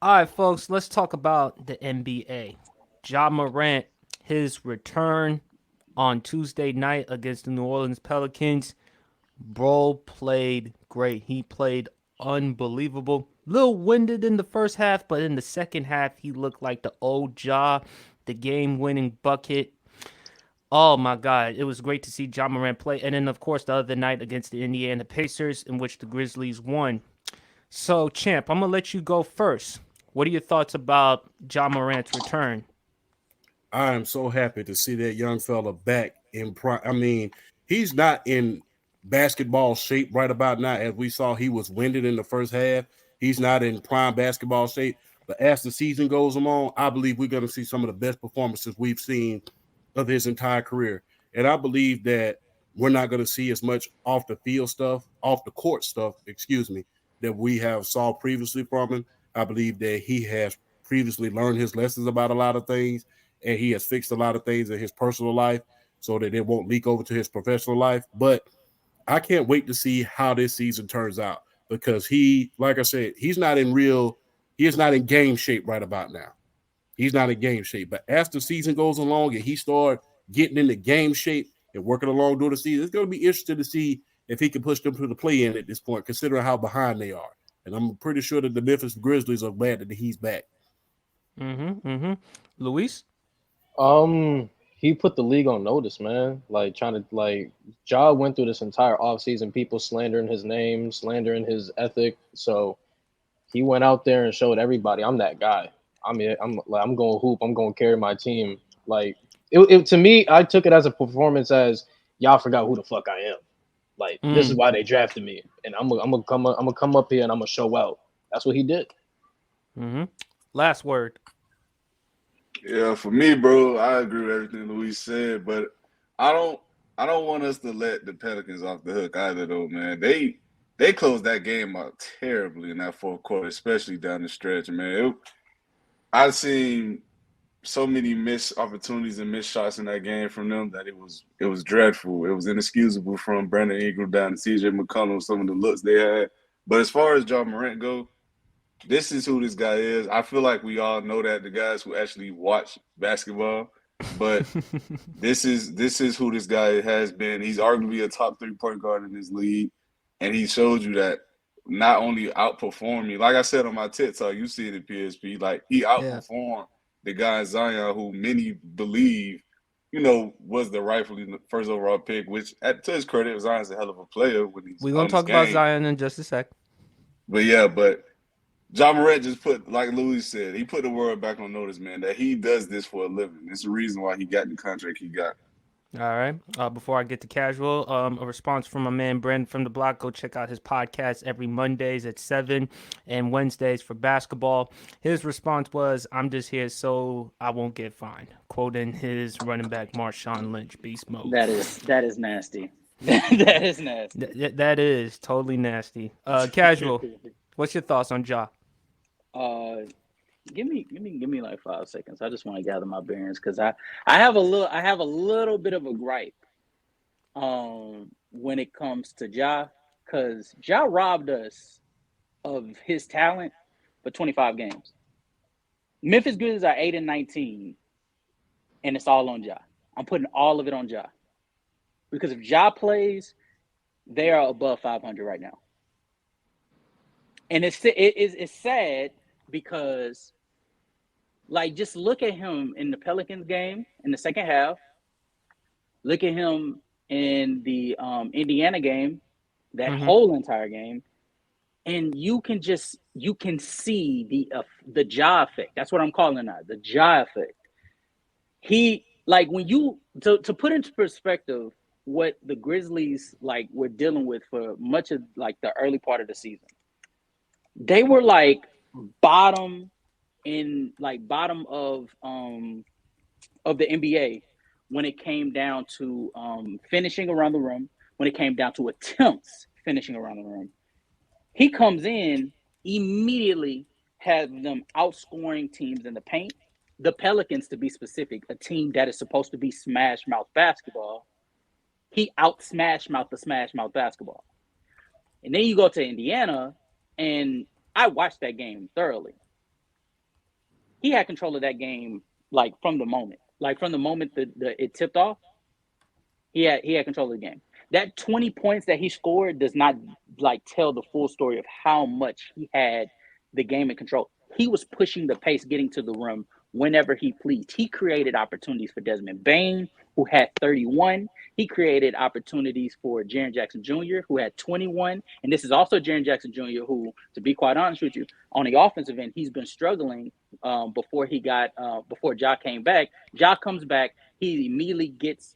All right, folks, let's talk about the NBA. Ja Morant, his return on Tuesday night against the New Orleans Pelicans. Bro played great. He played unbelievable. Little winded in the first half, but in the second half, he looked like the old Ja, the game winning bucket. Oh my God, it was great to see Ja Morant play. And then, of course, the other night against the Indiana Pacers, in which the Grizzlies won. So, Champ, I'm going to let you go first. What are your thoughts about Ja Morant's return? I am so happy to see that young fella back in prime. I mean, he's not in basketball shape right about now. As we saw, he was winded in the first half. He's not in prime basketball shape. But as the season goes along, I believe we're going to see some of the best performances we've seen of his entire career. And I believe that we're not going to see as much off the field stuff, off the court stuff, excuse me, that we have saw previously from him. I believe that he has previously learned his lessons about a lot of things, and he has fixed a lot of things in his personal life so that it won't leak over to his professional life. But I can't wait to see how this season turns out because he, like I said, he is not in game shape right about now. He's not in game shape. But as the season goes along and he start getting into game shape and working along during the season, it's going to be interesting to see if he can push them to the play in at this point, considering how behind they are. And I'm pretty sure that the Memphis Grizzlies are glad that he's back. Luis? He put the league on notice, man. Like trying to Ja went through this entire offseason, people slandering his name, slandering his ethic. So he went out there and showed everybody, I'm that guy. I'm going to hoop. I'm going to carry my team. Like it to me, I took it as a performance as y'all forgot who the fuck I am. Like this is Mm. why they drafted me, and I'm gonna come up here and I'm gonna show out. That's what he did. Last word. Yeah, for me, bro, I agree with everything Luis said, but I don't I don't want us to let the Pelicans off the hook either though, man. They closed that game out terribly in that fourth quarter, especially down the stretch, man. I've seen so many missed opportunities and missed shots in that game from them that it was dreadful. It was inexcusable from Brandon Ingram down to CJ McCollum, some of the looks they had. But as far as John Morant go, this is who this guy is. I feel like we all know that the guys who actually watch basketball, but this is who this guy has been. He's arguably a top three point guard in this league, and he showed you that not only outperformed me, like I said on my TikTok, you see it in PSP, like he Yeah. outperformed the guy Zion, who many believe, was the rightfully first overall pick. Which, to his credit, Zion's a hell of a player when he's We're going on to his talk about game. Zion in just a sec. But yeah, John Morant just put, like Louis said, he put the world back on notice, man, that he does this for a living. It's the reason why he got the contract he got. All right. Before I get to casual, a response from my man Brandon from the block. Go check out his podcast every Mondays at 7 and Wednesdays for basketball. His response was, I'm just here so I won't get fined. Quoting his running back, Marshawn Lynch, beast mode. That is nasty. That is nasty. That is totally nasty. Casual, what's your thoughts on Ja? uh, give me like 5 seconds. I just want to gather my bearings because I have a little bit of a gripe when it comes to Ja, because Ja robbed us of his talent for 25 games. Memphis Grizzlies are 8-19, and it's all on Ja. I'm putting all of it on Ja because if Ja plays, they are above 500 right now, and it's sad because like just look at him in the Pelicans game in the second half. Look at him in the Indiana game, that Mm-hmm. whole entire game, and you can see the Ja effect. That's what I'm calling that, the Ja effect. He like when you to put into perspective what the Grizzlies like were dealing with for much of like the early part of the season. They were like bottom bottom of the NBA when it came down to finishing around the rim, when it came down to attempts finishing around the rim. He comes in immediately, has them outscoring teams in the paint. The Pelicans, to be specific, a team that is supposed to be smash mouth basketball, he out smash mouth the smash mouth basketball. And then you go to Indiana, and I watched that game thoroughly. he had control of that game like from the moment. Like from the moment that it tipped off, he had control of the game. That 20 points that he scored does not like tell the full story of how much he had the game in control. He was pushing the pace, getting to the rim whenever he pleased. He created opportunities for Desmond Bane, who had 31. He created opportunities for Jaren Jackson Jr., who had 21. And this is also Jaren Jackson Jr., who, to be quite honest with you, on the offensive end, he's been struggling before Ja came back. Ja comes back. He immediately gets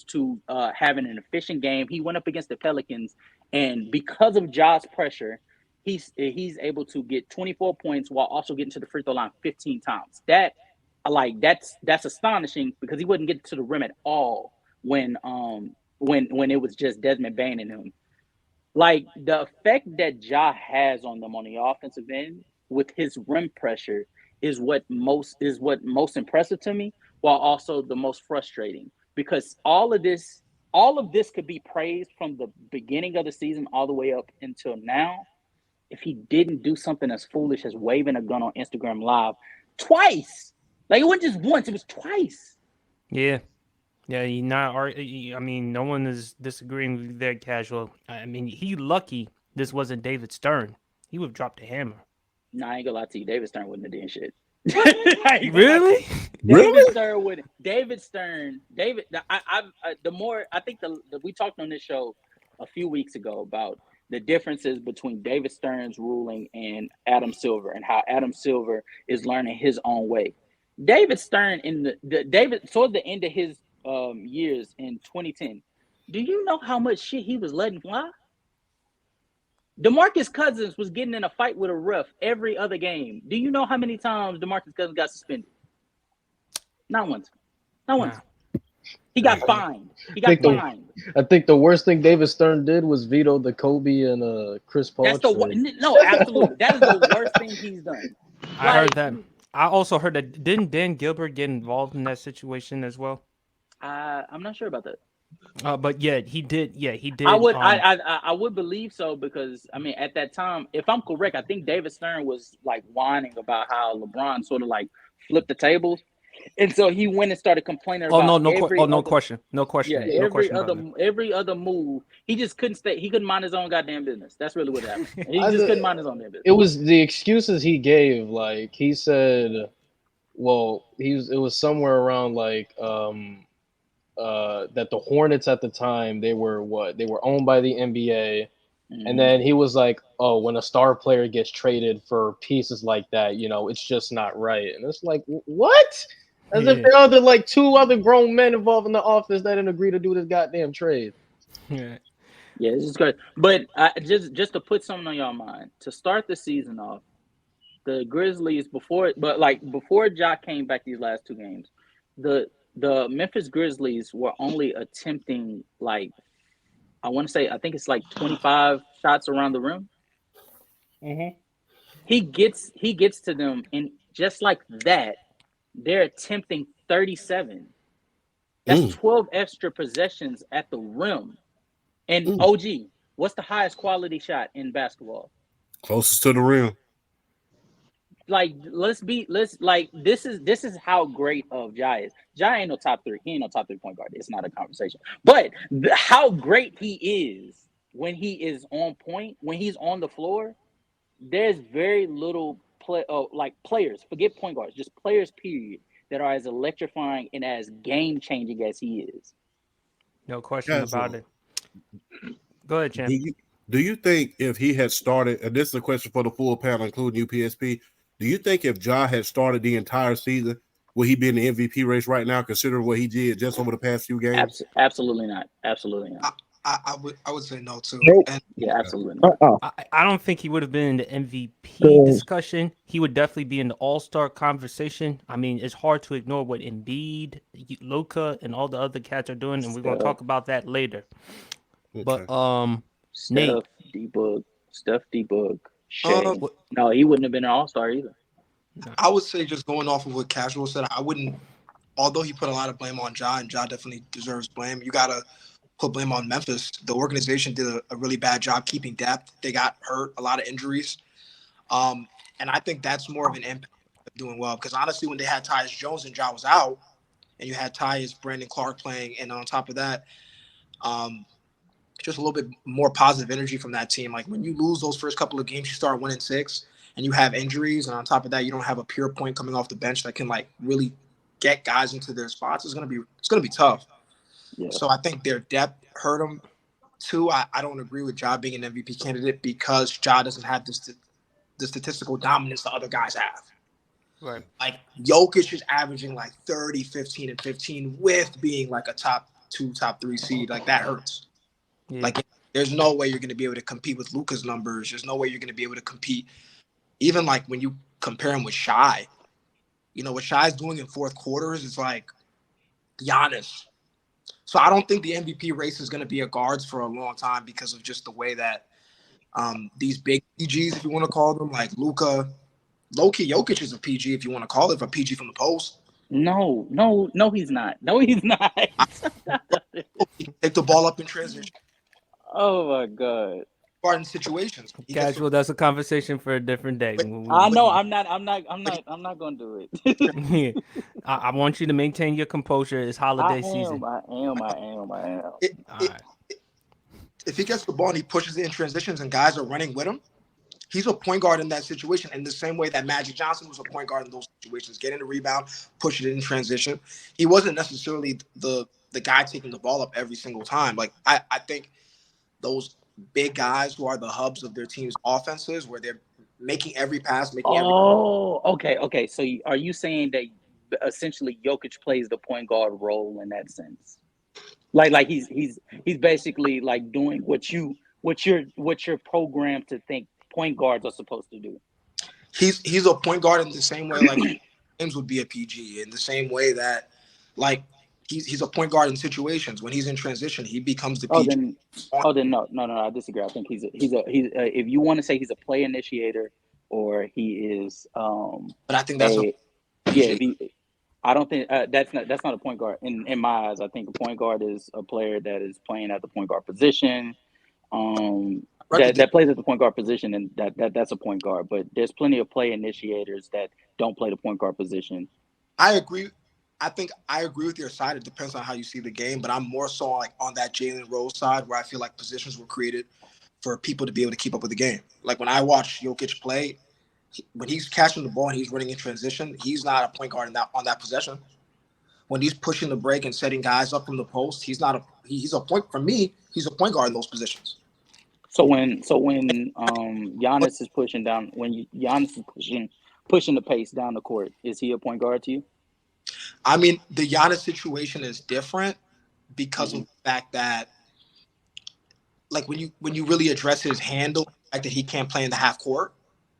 to having an efficient game. He went up against the Pelicans, and because of Ja's pressure, he's able to get 24 points while also getting to the free throw line 15 times. That's astonishing because he wouldn't get to the rim at all when it was just Desmond Bane and him. Like the effect that Ja has on them on the offensive end with his rim pressure is what most impressive to me, while also the most frustrating because all of this could be praised from the beginning of the season all the way up until now. If he didn't do something as foolish as waving a gun on Instagram Live twice, like it wasn't just once, it was twice. Yeah. Yeah, I mean, no one is disagreeing with you there, Casual. I mean, he lucky this wasn't David Stern. He would have dropped the hammer. Nah, I ain't gonna lie to you. David Stern wouldn't have done shit. Really? David Stern would. David Stern. David. We talked on this show a few weeks ago about the differences between David Stern's ruling and Adam Silver, and how Adam Silver is learning his own way. David Stern toward the end of his years in 2010. Do you know how much shit he was letting fly? DeMarcus Cousins was getting in a fight with a ref every other game. Do you know how many times DeMarcus Cousins got suspended? Not once. Not once. Nah. He got fined. I think the worst thing David Stern did was veto the Kobe and Chris Paul. No, absolutely. That is the worst thing he's done. I heard that. I also heard that. Didn't Dan Gilbert get involved in that situation as well? I'm not sure about that. But yeah, he did. Yeah, he did. I would believe so because I mean, at that time, if I'm correct, I think David Stern was like whining about how LeBron sort of like flipped the tables, and so he went and started complaining about. No question. Yeah, every other move, he just couldn't stay. He couldn't mind his own goddamn business. That's really what happened. He just couldn't mind his own business. It was the excuses he gave. Like he said, well, it was somewhere around like that the Hornets at the time they were owned by the NBA, and then he was like, oh, when a star player gets traded for pieces like that, you know, it's just not right. And it's like, what? As if there are like two other grown men involved in the office that didn't agree to do this goddamn trade. Yeah, this is good. But just to put something on y'all mind, to start the season off, the Grizzlies before Ja came back these last two games, the Memphis Grizzlies were only attempting like, I think it's like 25 shots around the rim. Mm-hmm. He gets to them, and just like that, they're attempting 37. That's 12 extra possessions at the rim. And OG, what's the highest quality shot in basketball? Closest to the rim. Like, this is how great of Ja is. Ja ain't no top three. He ain't no top 3 point guard. It's not a conversation. But how great he is when he is on point, when he's on the floor, there's very little players, forget point guards, just players, period, that are as electrifying and as game changing as he is. No question about it. Go ahead, champ. Do you think if he had started, and this is a question for the full panel, including UPSP, do you think if Ja had started the entire season, would he be in the MVP race right now, considering what he did just over the past few games? Absolutely not. Absolutely not. I would say no too. Yeah, absolutely not. I don't think he would have been in the MVP discussion. He would definitely be in the All-Star conversation. I mean, it's hard to ignore what Embiid, Luka, and all the other cats are doing, and we're going to talk about that later. Okay. But Steph, D-Book, Shea. No, he wouldn't have been an All-Star either. I would say, just going off of what Casual said, I wouldn't. Although he put a lot of blame on Ja, and Ja definitely deserves blame, you gotta put blame on Memphis. The organization did a really bad job keeping depth. They got hurt, a lot of injuries. And I think that's more of an impact of the doing well. Because honestly, when they had Tyus Jones and Ja was out, and you had Tyus, Brandon Clark playing, and on top of that, just a little bit more positive energy from that team. Like when you lose those first couple of games, you start 1-6, and you have injuries, and on top of that, you don't have a pure point coming off the bench that can like really get guys into their spots. It's gonna be tough. Yeah. So I think their depth hurt them. Two, I don't agree with Ja being an MVP candidate because Ja doesn't have the statistical dominance the other guys have. Right. Like Jokic is averaging like 30, 15, and 15 with being like a top 2, top 3 seed. Like that hurts. Yeah. Like there's no way you're going to be able to compete with Luka's numbers. There's no way you're going to be able to compete. Even like when you compare him with Shai, what Shai's doing in fourth quarters is like Giannis. So I don't think the MVP race is going to be a guards for a long time because of just the way that these big PGs, if you want to call them, like Luka, low-key Jokic is a PG if you want to call it, a PG from the post. No, he's not. No, he's not. He can take the ball up in transition. Oh my God. Garden situations. Casual. That's a conversation for a different day. I know. I'm not gonna do it. I want you to maintain your composure. It's holiday season. I am. All right. If he gets the ball and he pushes it in transitions and guys are running with him, he's a point guard in that situation in the same way that Magic Johnson was a point guard in those situations. Getting the rebound, push it in transition. He wasn't necessarily the guy taking the ball up every single time. Like I think those big guys who are the hubs of their team's offenses, where they're making every pass, okay. So are you saying that essentially Jokic plays the point guard role in that sense? Like he's basically like doing what you're programmed to think point guards are supposed to do. He's a point guard in the same way like James would be a PG, in the same way that like he's a point guard in situations when he's in transition, he becomes the PG. No, I disagree. I think he's if you want to say he's a play initiator or he is but I think that's I don't think that's not a point guard in my eyes. I think a point guard is a player that is playing at the point guard position. That plays at the point guard position, and that's a point guard. But there's plenty of play initiators that don't play the point guard position. I agree. I think I agree with your side. It depends on how you see the game, but I'm more so like on that Jalen Rose side where I feel like positions were created for people to be able to keep up with the game. Like when I watch Jokic play, when he's catching the ball and he's running in transition, he's not a point guard on that possession. When he's pushing the break and setting guys up from the post, he's a point for me. He's a point guard in those positions. So when Giannis is pushing down, when Giannis is pushing the pace down the court, is he a point guard to you? I mean, the Giannis situation is different because of the fact that, like, when you really address his handle, the fact that he can't play in the half court.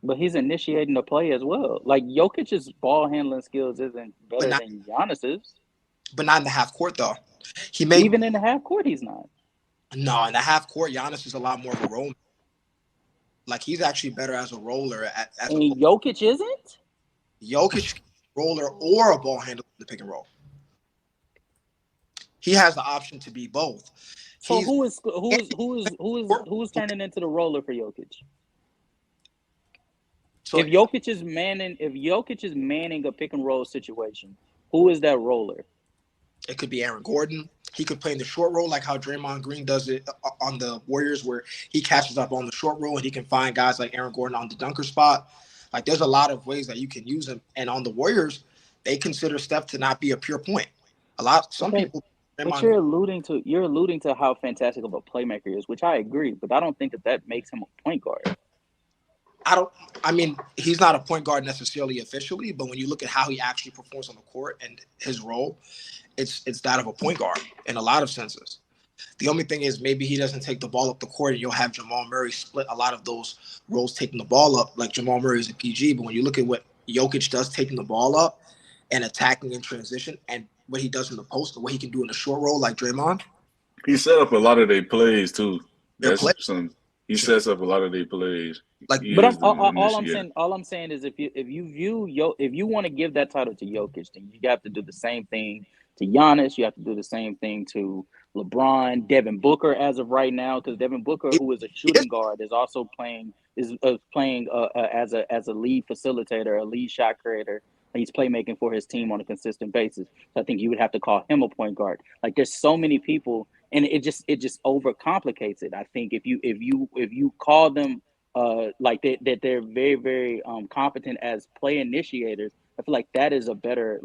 But he's initiating the play as well. Like Jokic's ball handling skills isn't better than Giannis's. But not in the half court, though. Even in the half court, he's not. No, in the half court, Giannis is a lot more of a roller. Like he's actually better as a roller. Jokic isn't. Jokic roller or a ball handler in the pick and roll. He has the option to be both. So who's turning into the roller for Jokic? So if Jokic is manning a pick and roll situation, who is that roller? It could be Aaron Gordon. He could play in the short roll like how Draymond Green does it on the Warriors, where he catches up on the short roll and he can find guys like Aaron Gordon on the dunker spot. Like there's a lot of ways that you can use him. And on the Warriors, they consider Steph to not be a pure point. People. But you're alluding to how fantastic of a playmaker he is, which I agree. But I don't think that makes him a point guard. I mean, he's not a point guard necessarily officially, but when you look at how he actually performs on the court and his role, it's that of a point guard in a lot of senses. The only thing is maybe he doesn't take the ball up the court and you'll have Jamal Murray split a lot of those roles taking the ball up, like Jamal Murray is a PG. But when you look at what Jokic does taking the ball up and attacking in transition and what he does in the post and what he can do in the short roll like Draymond. He set up a lot of their plays too. He sets up a lot of their plays. All I'm saying is if you want to give that title to Jokic, then you have to do the same thing to Giannis. You have to do the same thing to LeBron, Devin Booker as of right now, because Devin Booker, who is a shooting guard, is also playing as a lead facilitator, a lead shot creator. He's playmaking for his team on a consistent basis. So I think you would have to call him a point guard. Like there's so many people, and it just overcomplicates it. I think if you call them like that they're very very competent as play initiators, I feel like that is a better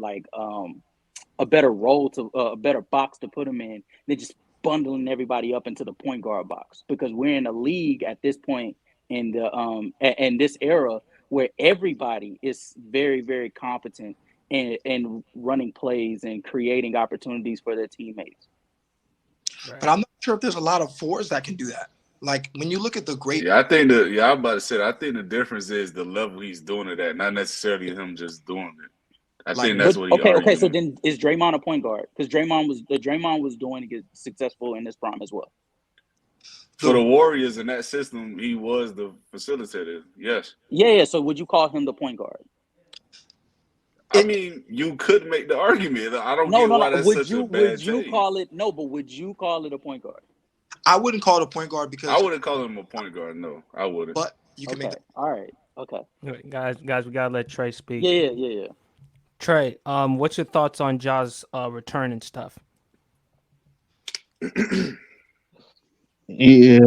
role to a better box to put them in than just bundling everybody up into the point guard box, because we're in a league at this point in the in this era where everybody is very very competent in running plays and creating opportunities for their teammates. But I'm not sure if there's a lot of fours that can do that. Like when you look at the great, Yeah, I think I'm about to say. I think the difference is the level he's doing it at, not necessarily him just doing it. I think that's what he okay. So arguing. then is Draymond a point guard? Because Draymond was doing to get successful in this prime as well. For the Warriors in that system, he was the facilitator. Yes. Yeah. So would you call him the point guard? I mean, you could make the argument. I don't get why that's such a bad Would you take. call it but would you call it a point guard? I wouldn't call it a point guard because I wouldn't call him a point guard. No, I wouldn't. But you can make that. All right. Okay. Guys, we gotta let Trey speak. Yeah. Trey, what's your thoughts on Ja's return and stuff? Yeah,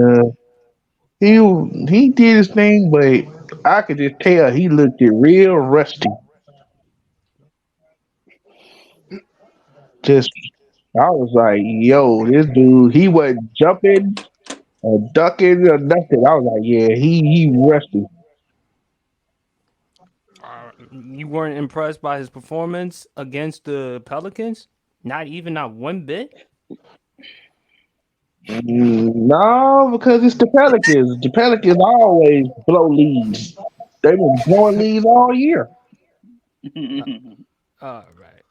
he did his thing, but I could just tell he looked it real rusty. Just I was like, yo, this dude, he wasn't jumping or ducking or nothing. I was like, yeah, he rusty. You weren't impressed by his performance against the Pelicans? Not one bit? No, because it's the Pelicans. The Pelicans always blow leads. They've been blowing leads all year. All right.